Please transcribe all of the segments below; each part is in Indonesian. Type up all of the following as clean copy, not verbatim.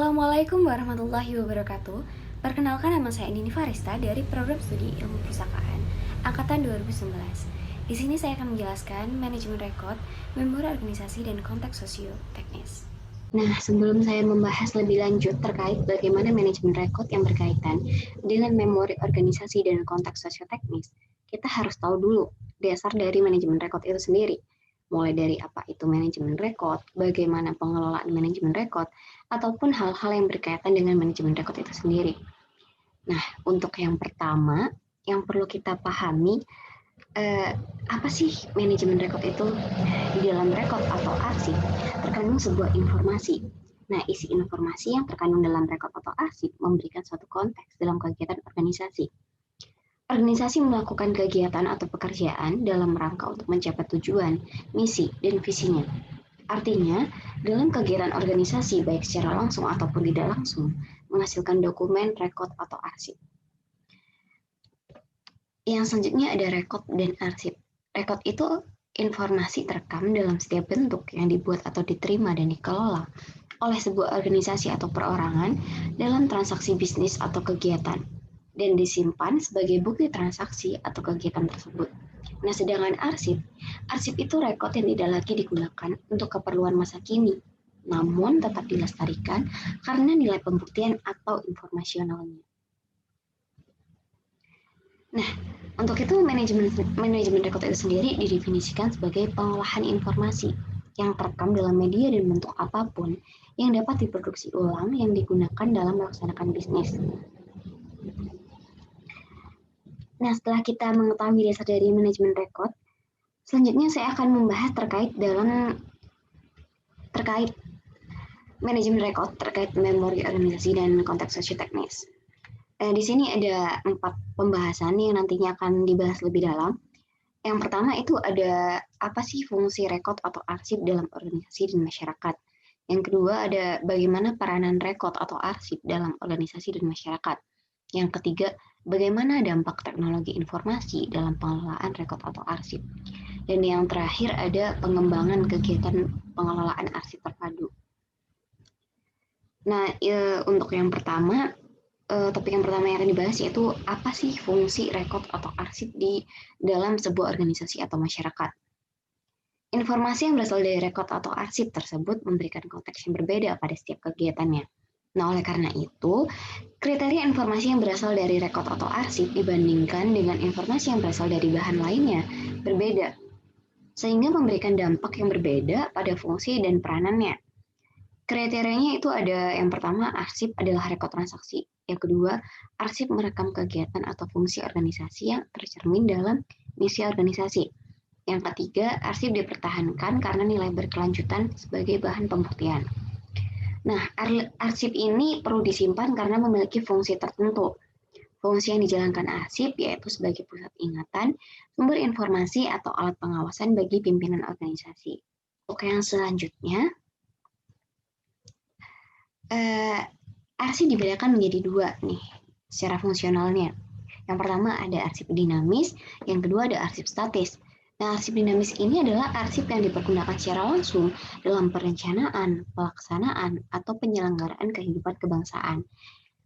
Assalamualaikum warahmatullahi wabarakatuh. Perkenalkan, nama saya Nini Farista dari Program Studi Ilmu Perpustakaan Angkatan 2019. Di sini saya akan menjelaskan manajemen rekod, memori organisasi, dan konteks sosio-teknis. Nah, sebelum saya membahas lebih lanjut terkait bagaimana manajemen rekod yang berkaitan dengan memori organisasi dan konteks sosio-teknis, kita harus tahu dulu dasar dari manajemen rekod itu sendiri. Mulai dari apa itu manajemen rekod, bagaimana pengelolaan manajemen rekod, ataupun hal-hal yang berkaitan dengan manajemen rekod itu sendiri. Nah, untuk yang pertama, yang perlu kita pahami, apa sih manajemen rekod itu? Di dalam rekod atau arsip, terkandung sebuah informasi. Nah, isi informasi yang terkandung dalam rekod atau arsip memberikan suatu konteks dalam kegiatan organisasi. Organisasi melakukan kegiatan atau pekerjaan dalam rangka untuk mencapai tujuan, misi, dan visinya. Artinya, dalam kegiatan organisasi baik secara langsung ataupun tidak langsung, menghasilkan dokumen, rekod, atau arsip. Yang selanjutnya ada rekod dan arsip. Rekod itu informasi terekam dalam setiap bentuk yang dibuat atau diterima dan dikelola oleh sebuah organisasi atau perorangan dalam transaksi bisnis atau kegiatan, dan disimpan sebagai bukti transaksi atau kegiatan tersebut. Nah, sedangkan arsip itu rekod yang tidak lagi digunakan untuk keperluan masa kini, namun tetap dilestarikan karena nilai pembuktian atau informasionalnya. Nah, untuk itu manajemen rekod itu sendiri didefinisikan sebagai pengolahan informasi yang terekam dalam media dan bentuk apapun yang dapat diproduksi ulang yang digunakan dalam melaksanakan bisnis. Nah, setelah kita mengetahui dasar dari manajemen rekod, selanjutnya saya akan membahas terkait manajemen rekod, terkait memori organisasi dan konteks sosioteknis. Di sini ada 4 pembahasan yang nantinya akan dibahas lebih dalam. Yang pertama itu ada apa sih fungsi rekod atau arsip dalam organisasi dan masyarakat. Yang kedua ada bagaimana peranan rekod atau arsip dalam organisasi dan masyarakat. Yang ketiga, bagaimana dampak teknologi informasi dalam pengelolaan rekod atau arsip. Dan yang terakhir ada pengembangan kegiatan pengelolaan arsip terpadu. Nah, untuk yang pertama, topik yang pertama yang akan dibahas yaitu apa sih fungsi rekod atau arsip di dalam sebuah organisasi atau masyarakat. Informasi yang berasal dari rekod atau arsip tersebut memberikan konteks yang berbeda pada setiap kegiatannya. Nah, oleh karena itu, kriteria informasi yang berasal dari rekod atau arsip dibandingkan dengan informasi yang berasal dari bahan lainnya berbeda, sehingga memberikan dampak yang berbeda pada fungsi dan peranannya. Kriterianya itu ada yang pertama, arsip adalah rekod transaksi. Yang kedua, arsip merekam kegiatan atau fungsi organisasi yang tercermin dalam misi organisasi. Yang ketiga, arsip dipertahankan karena nilai berkelanjutan sebagai bahan pembuktian. Nah, arsip ini perlu disimpan karena memiliki fungsi tertentu. Fungsi yang dijalankan arsip yaitu sebagai pusat ingatan, sumber informasi, atau alat pengawasan bagi pimpinan organisasi. Untuk yang selanjutnya, arsip dibedakan menjadi 2 nih secara fungsionalnya. Yang pertama ada arsip dinamis, yang kedua ada arsip statis. Nah, arsip dinamis ini adalah arsip yang dipergunakan secara langsung dalam perencanaan, pelaksanaan, atau penyelenggaraan kehidupan kebangsaan.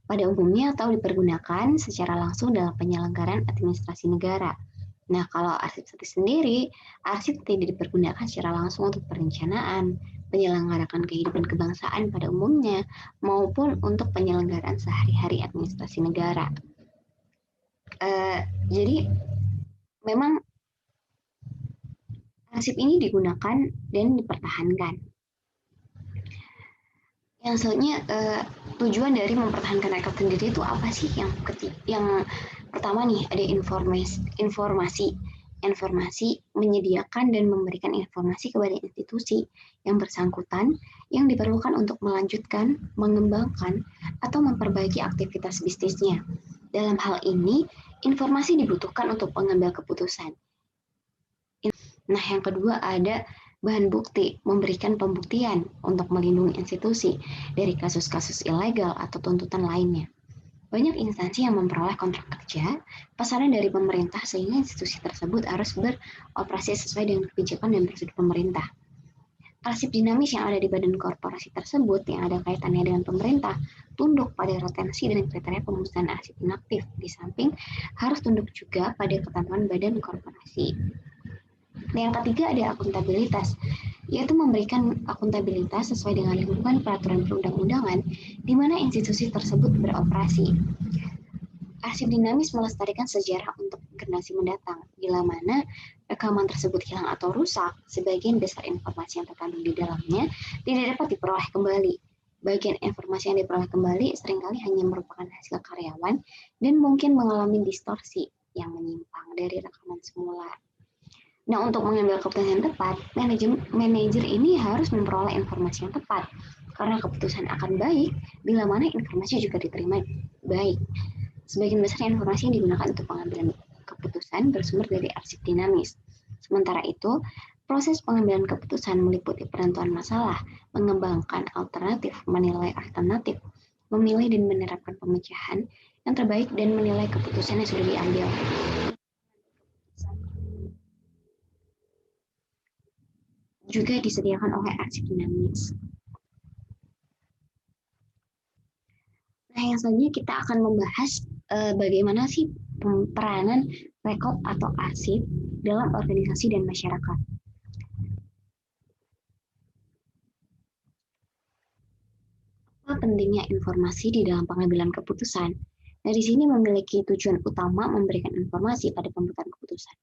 Pada umumnya atau dipergunakan secara langsung dalam penyelenggaraan administrasi negara. Nah, kalau arsip statis sendiri, arsip tidak dipergunakan secara langsung untuk perencanaan, penyelenggaraan kehidupan kebangsaan pada umumnya, maupun untuk penyelenggaraan sehari-hari administrasi negara. Jadi, memang arsip ini digunakan dan dipertahankan. Yang selanjutnya, tujuan dari mempertahankan rekod sendiri itu apa sih? Yang pertama nih, ada informasi menyediakan dan memberikan informasi kepada institusi yang bersangkutan yang diperlukan untuk melanjutkan, mengembangkan, atau memperbaiki aktivitas bisnisnya. Dalam hal ini, informasi dibutuhkan untuk mengambil keputusan. Nah, yang kedua ada bahan bukti, memberikan pembuktian untuk melindungi institusi dari kasus-kasus ilegal atau tuntutan lainnya. Banyak instansi yang memperoleh kontrak kerja, pesanan dari pemerintah sehingga institusi tersebut harus beroperasi sesuai dengan kebijakan dan prosedur pemerintah. Arsip dinamis yang ada di badan korporasi tersebut yang ada kaitannya dengan pemerintah tunduk pada retensi dan kriteria pemusnahan arsip inaktif. Di samping harus tunduk juga pada ketentuan badan korporasi. Yang ketiga ada akuntabilitas, yaitu memberikan akuntabilitas sesuai dengan lingkungan peraturan perundang-undangan di mana institusi tersebut beroperasi. Arsip dinamis melestarikan sejarah untuk generasi mendatang. Bila mana rekaman tersebut hilang atau rusak, sebagian besar informasi yang terkandung di dalamnya tidak dapat diperoleh kembali. Bagian informasi yang diperoleh kembali seringkali hanya merupakan hasil karyawan dan mungkin mengalami distorsi yang menyimpang dari rekaman semula. Nah, untuk mengambil keputusan yang tepat, manajer ini harus memperoleh informasi yang tepat, karena keputusan akan baik bila mana informasi juga diterima baik. Sebagian besar informasi yang digunakan untuk pengambilan keputusan bersumber dari arsip dinamis. Sementara itu, proses pengambilan keputusan meliputi penentuan masalah, mengembangkan alternatif, menilai alternatif, memilih dan menerapkan pemecahan yang terbaik, dan menilai keputusan yang sudah diambil. Juga disediakan oleh arsip dinamis. Nah, yang selanjutnya kita akan membahas bagaimana sih peranan rekod atau arsip dalam organisasi dan masyarakat. Apa pentingnya informasi di dalam pengambilan keputusan? Nah, di sini memiliki tujuan utama memberikan informasi pada pembuatan keputusan.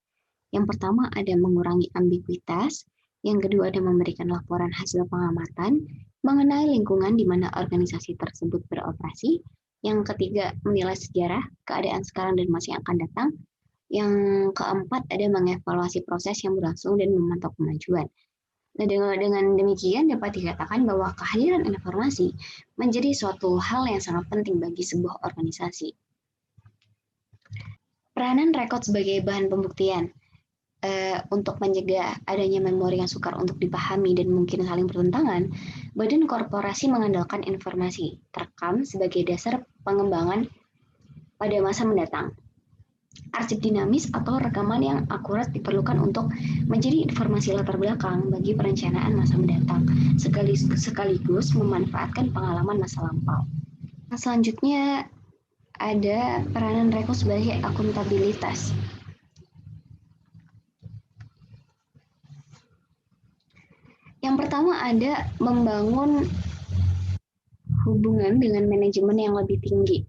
Yang pertama ada mengurangi ambiguitas, yang kedua ada memberikan laporan hasil pengamatan mengenai lingkungan di mana organisasi tersebut beroperasi, yang ketiga menilai sejarah, keadaan sekarang dan masa yang akan datang, yang keempat ada mengevaluasi proses yang berlangsung dan memantau kemajuan. Nah, dengan demikian dapat dikatakan bahwa kehadiran informasi menjadi suatu hal yang sangat penting bagi sebuah organisasi. Peranan rekod sebagai bahan pembuktian untuk mencegah adanya memori yang sukar untuk dipahami dan mungkin saling bertentangan, badan korporasi mengandalkan informasi terekam sebagai dasar pengembangan pada masa mendatang. Arsip dinamis atau rekaman yang akurat diperlukan untuk menjadi informasi latar belakang bagi perencanaan masa mendatang, sekaligus memanfaatkan pengalaman masa lampau. Nah, selanjutnya ada peranan rekod sebagai akuntabilitas. Yang pertama ada membangun hubungan dengan manajemen yang lebih tinggi.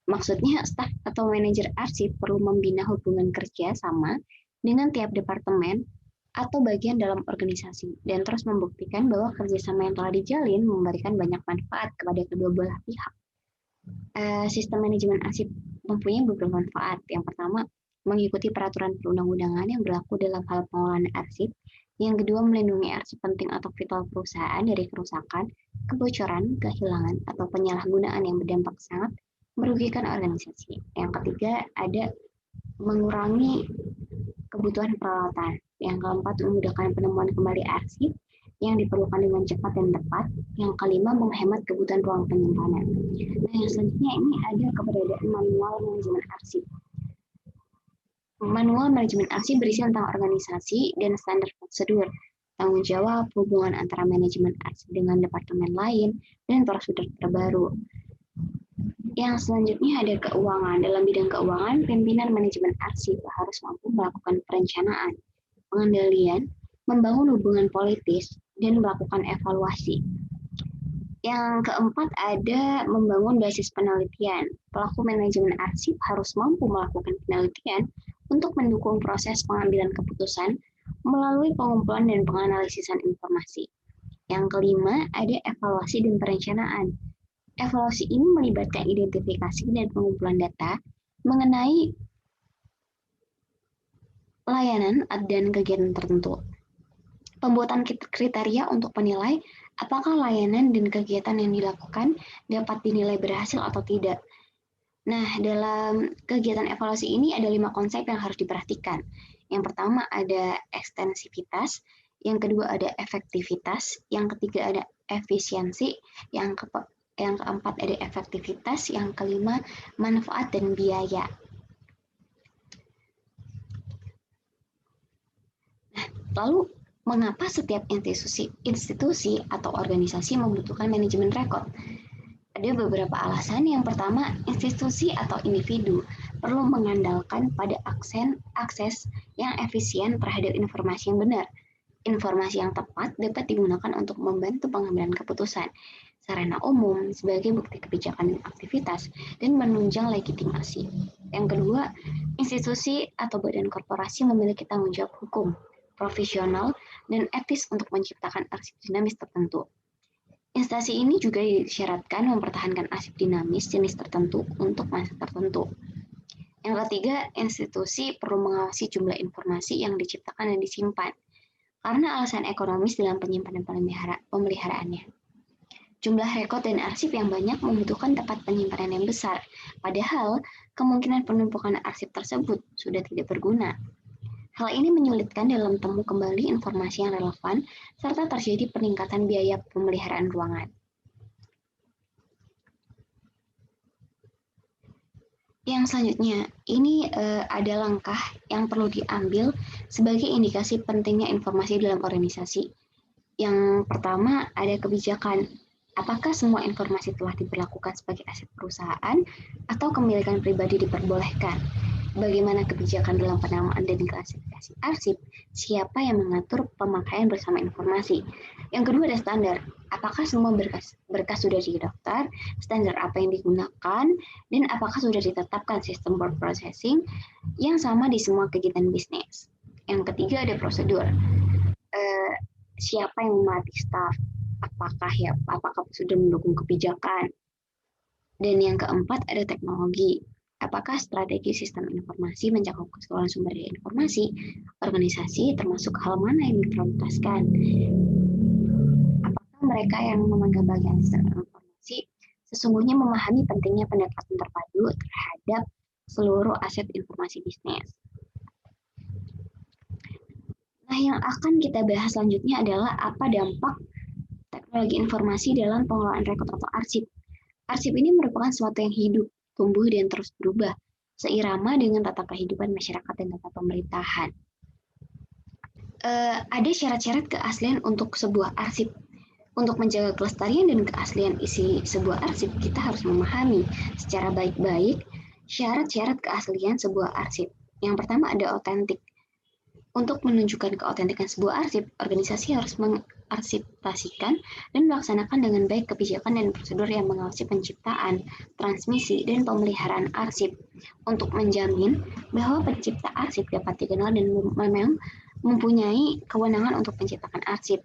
Maksudnya, staf atau manajer arsip perlu membina hubungan kerja sama dengan tiap departemen atau bagian dalam organisasi, dan terus membuktikan bahwa kerjasama yang telah dijalin memberikan banyak manfaat kepada kedua belah pihak. Sistem manajemen arsip mempunyai beberapa manfaat. Yang pertama, mengikuti peraturan perundang-undangan yang berlaku dalam hal pengelolaan arsip. Yang kedua, melindungi arsip penting atau vital perusahaan dari kerusakan, kebocoran, kehilangan, atau penyalahgunaan yang berdampak sangat merugikan organisasi. Yang ketiga, ada mengurangi kebutuhan peralatan. Yang keempat, memudahkan penemuan kembali arsip yang diperlukan dengan cepat dan tepat. Yang kelima, menghemat kebutuhan ruang penyimpanan. Nah, yang selanjutnya ini ada keberadaan manual manajemen arsip. Manual manajemen arsip berisi tentang organisasi dan standar prosedur, tanggung jawab, hubungan antara manajemen arsip dengan departemen lain, dan prosedur terbaru. Yang selanjutnya ada keuangan. Dalam bidang keuangan, pimpinan manajemen arsip harus mampu melakukan perencanaan, pengendalian, membangun hubungan politis, dan melakukan evaluasi. Yang keempat ada membangun basis penelitian. Pelaku manajemen arsip harus mampu melakukan penelitian untuk mendukung proses pengambilan keputusan melalui pengumpulan dan penganalisisan informasi. Yang kelima ada evaluasi dan perencanaan. Evaluasi ini melibatkan identifikasi dan pengumpulan data mengenai layanan dan kegiatan tertentu. Pembuatan kriteria untuk menilai apakah layanan dan kegiatan yang dilakukan dapat dinilai berhasil atau tidak. Nah, dalam kegiatan evaluasi ini ada 5 konsep yang harus diperhatikan. Yang pertama ada ekstensivitas, yang kedua ada efektivitas, yang ketiga ada efisiensi, yang keempat ada efektivitas, yang kelima manfaat dan biaya. Nah, lalu Mengapa setiap institusi atau organisasi membutuhkan manajemen rekod? Ada beberapa alasan. Yang pertama, institusi atau individu perlu mengandalkan pada akses yang efisien terhadap informasi yang benar. Informasi yang tepat dapat digunakan untuk membantu pengambilan keputusan, sarana umum sebagai bukti kebijakan dan aktivitas, dan menunjang legitimasi. Yang kedua, institusi atau badan korporasi memiliki tanggung jawab hukum, profesional, dan etis untuk menciptakan arsip dinamis tertentu. Instansi ini juga disyaratkan mempertahankan arsip dinamis jenis tertentu untuk masa tertentu. Yang ketiga, institusi perlu mengawasi jumlah informasi yang diciptakan dan disimpan, karena alasan ekonomis dalam penyimpanan pemeliharaannya. Jumlah rekod dan arsip yang banyak membutuhkan tempat penyimpanan yang besar, padahal kemungkinan penumpukan arsip tersebut sudah tidak berguna. Hal ini menyulitkan dalam temu kembali informasi yang relevan, serta terjadi peningkatan biaya pemeliharaan ruangan. Yang selanjutnya, ini ada langkah yang perlu diambil sebagai indikasi pentingnya informasi dalam organisasi. Yang pertama, ada kebijakan. Apakah semua informasi telah diperlakukan sebagai aset perusahaan atau kepemilikan pribadi diperbolehkan? Bagaimana kebijakan dalam penamaan dan klasifikasi arsip? Siapa yang mengatur pemakaian bersama informasi? Yang kedua ada standar. Apakah semua berkas sudah didaftar? Standar apa yang digunakan? Dan apakah sudah ditetapkan sistem word processing yang sama di semua kegiatan bisnis? Yang ketiga ada prosedur. Siapa yang melatih staf? Apakah sudah mendukung kebijakan? Dan yang keempat ada teknologi. Apakah strategi sistem informasi mencakup keseluruhan sumber daya informasi, organisasi, termasuk hal mana yang diprioritaskan? Apakah mereka yang memegang bagian sistem informasi sesungguhnya memahami pentingnya pendekatan terpadu terhadap seluruh aset informasi bisnis? Nah, yang akan kita bahas selanjutnya adalah apa dampak teknologi informasi dalam pengelolaan rekod atau arsip. Arsip ini merupakan sesuatu yang hidup, tumbuh, dan terus berubah, seirama dengan tata kehidupan masyarakat dan tata pemerintahan. Ada syarat-syarat keaslian untuk sebuah arsip. Untuk menjaga kelestarian dan keaslian isi sebuah arsip, kita harus memahami secara baik-baik syarat-syarat keaslian sebuah arsip. Yang pertama ada otentik. Untuk menunjukkan keautentikan sebuah arsip, organisasi harus mengarsiptasikan dan melaksanakan dengan baik kebijakan dan prosedur yang mengawasi penciptaan, transmisi, dan pemeliharaan arsip untuk menjamin bahwa pencipta arsip dapat dikenal dan memang mempunyai kewenangan untuk menciptakan arsip.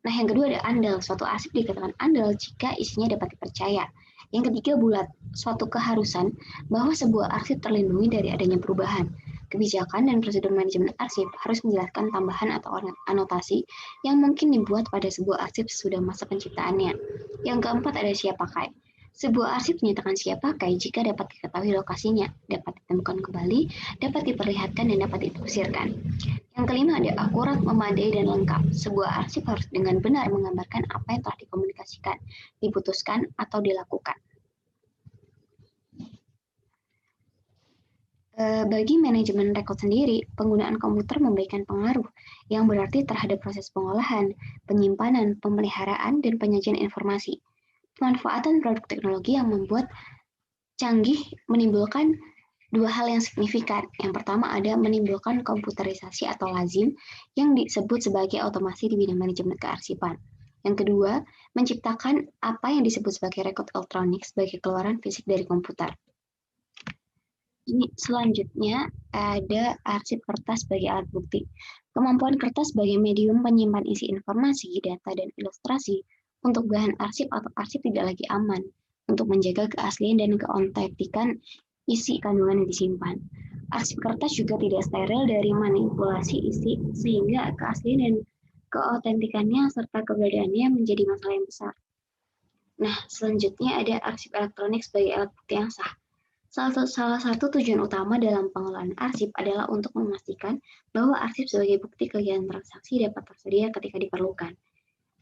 Nah, yang kedua ada andal. Suatu arsip dikatakan andal jika isinya dapat dipercaya. Yang ketiga bulat, suatu keharusan bahwa sebuah arsip terlindungi dari adanya perubahan. Kebijakan dan prosedur manajemen arsip harus menjelaskan tambahan atau anotasi yang mungkin dibuat pada sebuah arsip sesudah masa penciptaannya. Yang keempat ada siap pakai. Sebuah arsip dinyatakan siap pakai jika dapat diketahui lokasinya, dapat ditemukan kembali, dapat diperlihatkan, dan dapat ditafsirkan. Yang kelima ada akurat, memadai, dan lengkap. Sebuah arsip harus dengan benar menggambarkan apa yang telah dikomunikasikan, diputuskan, atau dilakukan. Bagi manajemen rekod sendiri, penggunaan komputer memberikan pengaruh yang berarti terhadap proses pengolahan, penyimpanan, pemeliharaan, dan penyajian informasi. Pemanfaatan produk teknologi yang membuat canggih menimbulkan dua hal yang signifikan. Yang pertama ada menimbulkan komputerisasi atau lazim yang disebut sebagai otomasi di bidang manajemen kearsipan. Yang kedua, menciptakan apa yang disebut sebagai rekod elektronik sebagai keluaran fisik dari komputer. Ini selanjutnya ada arsip kertas sebagai alat bukti. Kemampuan kertas sebagai medium penyimpan isi informasi, data, dan ilustrasi untuk bahan arsip atau arsip tidak lagi aman untuk menjaga keaslian dan keautentikan isi kandungan yang disimpan. Arsip kertas juga tidak steril dari manipulasi isi sehingga keaslian dan keautentikannya serta keberadaannya menjadi masalah yang besar. Nah, selanjutnya ada arsip elektronik sebagai alat bukti yang sah. Salah satu tujuan utama dalam pengelolaan arsip adalah untuk memastikan bahwa arsip sebagai bukti kegiatan transaksi dapat tersedia ketika diperlukan.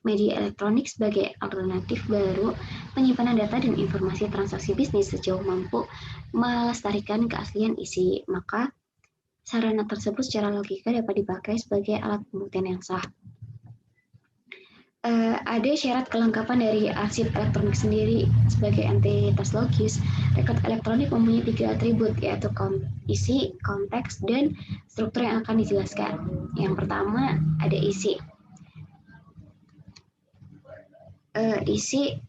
Media elektronik sebagai alternatif baru penyimpanan data dan informasi transaksi bisnis sejauh mampu melestarikan keaslian isi, maka sarana tersebut secara logika dapat dipakai sebagai alat pembuktian yang sah. Ada syarat kelengkapan dari arsip elektronik sendiri sebagai entitas logis. Rekod elektronik mempunyai 3 atribut, yaitu isi, konteks, dan struktur yang akan dijelaskan. Yang pertama ada isi. Isi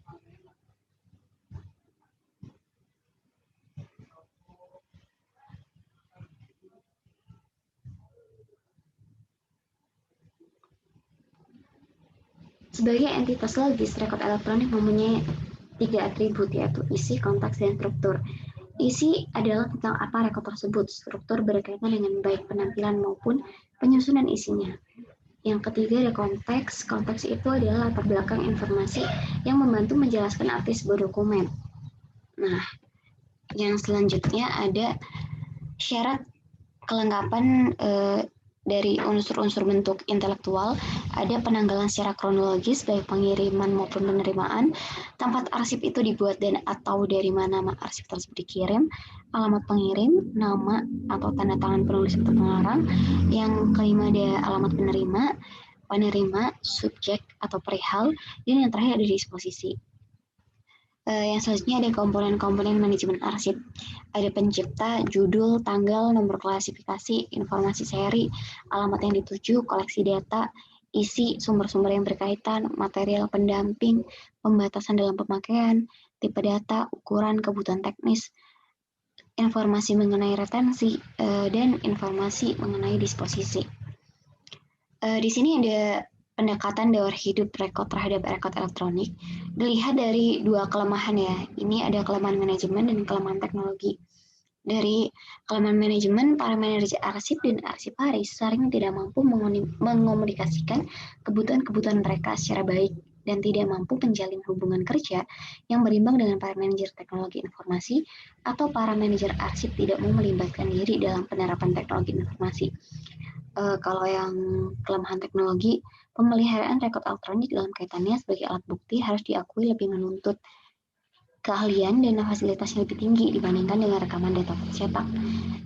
sebagai entitas logis, rekod elektronik mempunyai 3 atribut, yaitu isi, konteks, dan struktur. Isi adalah tentang apa rekod tersebut. Struktur berkaitan dengan baik penampilan maupun penyusunan isinya. Yang ketiga ada konteks. Konteks itu adalah latar belakang informasi yang membantu menjelaskan arti sebuah dokumen. Nah, yang selanjutnya ada syarat kelengkapan dari unsur-unsur bentuk intelektual. Ada penanggalan secara kronologis baik pengiriman maupun penerimaan, tempat arsip itu dibuat dan atau dari mana arsip tersebut dikirim, alamat pengirim, nama atau tanda tangan penulis atau pengarang. Yang kelima ada alamat penerima, subjek atau perihal, dan yang terakhir ada disposisi. Yang selanjutnya ada komponen-komponen manajemen arsip. Ada pencipta, judul, tanggal, nomor klasifikasi, informasi seri, alamat yang dituju, koleksi data, isi, sumber-sumber yang berkaitan, material pendamping, pembatasan dalam pemakaian, tipe data, ukuran, kebutuhan teknis, informasi mengenai retensi, dan informasi mengenai disposisi. Di sini ada pendekatan daur hidup rekod terhadap rekod elektronik dilihat dari dua kelemahan ya. Ini ada kelemahan manajemen dan kelemahan teknologi. Dari kelemahan manajemen, para manajer arsip dan arsiparis sering tidak mampu mengomunikasikan kebutuhan-kebutuhan mereka secara baik dan tidak mampu menjalin hubungan kerja yang berimbang dengan para manajer teknologi informasi, atau para manajer arsip tidak mau melibatkan diri dalam penerapan teknologi informasi. Kalau yang kelemahan teknologi, pemeliharaan rekod elektronik dalam kaitannya sebagai alat bukti harus diakui lebih menuntut keahlian dan fasilitas yang lebih tinggi dibandingkan dengan rekaman data cetak.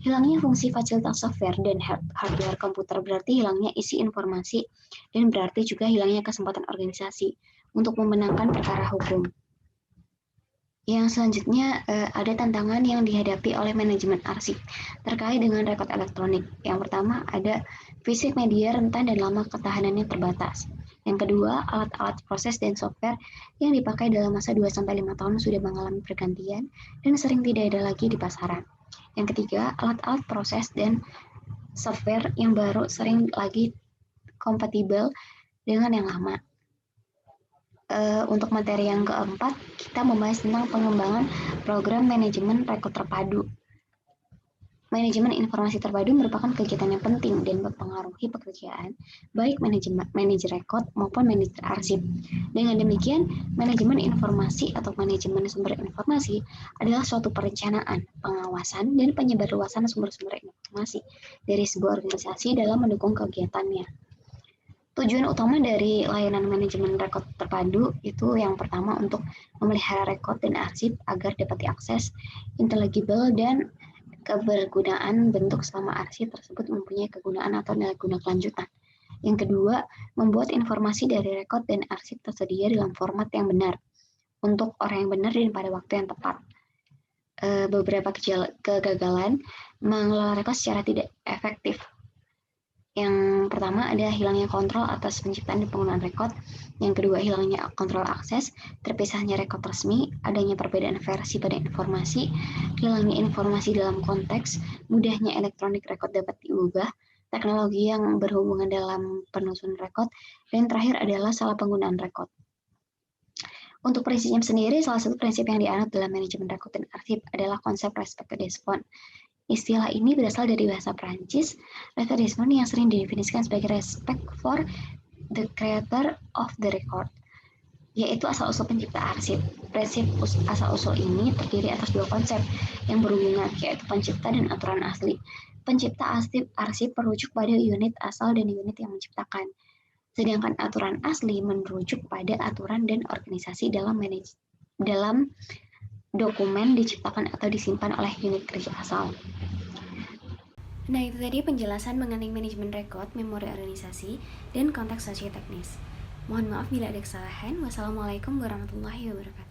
Hilangnya fungsi fasilitas software dan hardware komputer berarti hilangnya isi informasi dan berarti juga hilangnya kesempatan organisasi untuk memenangkan perkara hukum. Yang selanjutnya ada tantangan yang dihadapi oleh manajemen arsip terkait dengan rekod elektronik. Yang pertama ada fisik media rentan dan lama ketahanannya terbatas. Yang kedua, alat-alat proses dan software yang dipakai dalam masa 2-5 tahun sudah mengalami pergantian dan sering tidak ada lagi di pasaran. Yang ketiga, alat-alat proses dan software yang baru sering lagi kompatibel dengan yang lama. Untuk materi yang keempat, kita membahas tentang pengembangan program manajemen rekod terpadu. Manajemen informasi terpadu merupakan kegiatan yang penting dan mempengaruhi pekerjaan baik manajer rekod maupun manajer arsip. Dengan demikian, manajemen informasi atau manajemen sumber informasi adalah suatu perencanaan, pengawasan, dan penyebarluasan sumber-sumber informasi dari sebuah organisasi dalam mendukung kegiatannya. Tujuan utama dari layanan manajemen rekod terpadu itu yang pertama untuk memelihara rekod dan arsip agar dapat diakses, intelligible, dan kebergunaan bentuk selama arsip tersebut mempunyai kegunaan atau nilai guna kelanjutan. Yang kedua, membuat informasi dari rekod dan arsip tersedia dalam format yang benar untuk orang yang benar dan pada waktu yang tepat. Beberapa kegagalan mengelola rekod secara tidak efektif. Yang pertama ada hilangnya kontrol atas penciptaan dan penggunaan rekod. Yang kedua, hilangnya kontrol akses, terpisahnya rekod resmi, adanya perbedaan versi pada informasi, hilangnya informasi dalam konteks, mudahnya elektronik rekod dapat diubah, teknologi yang berhubungan dalam penyusunan rekod, dan terakhir adalah salah penggunaan rekod. Untuk prinsipnya sendiri, salah satu prinsip yang dianut dalam manajemen rekod dan arsip adalah konsep respect des fonds. Istilah ini berasal dari bahasa Prancis, respect des fonds yang sering didefinisikan sebagai respect for the creator of the record, yaitu asal-usul pencipta arsip. Prinsip asal-usul ini terdiri atas dua konsep yang berhubungan, yaitu pencipta dan aturan asli. Pencipta arsip merujuk pada unit asal dan unit yang menciptakan, sedangkan aturan asli merujuk pada aturan dan organisasi dalam dokumen diciptakan atau disimpan oleh unit kerja asal. Nah, itu tadi penjelasan mengenai manajemen rekod, memori organisasi, dan konteks sosioteknis. Mohon maaf bila ada kesalahan. Wassalamualaikum warahmatullahi wabarakatuh.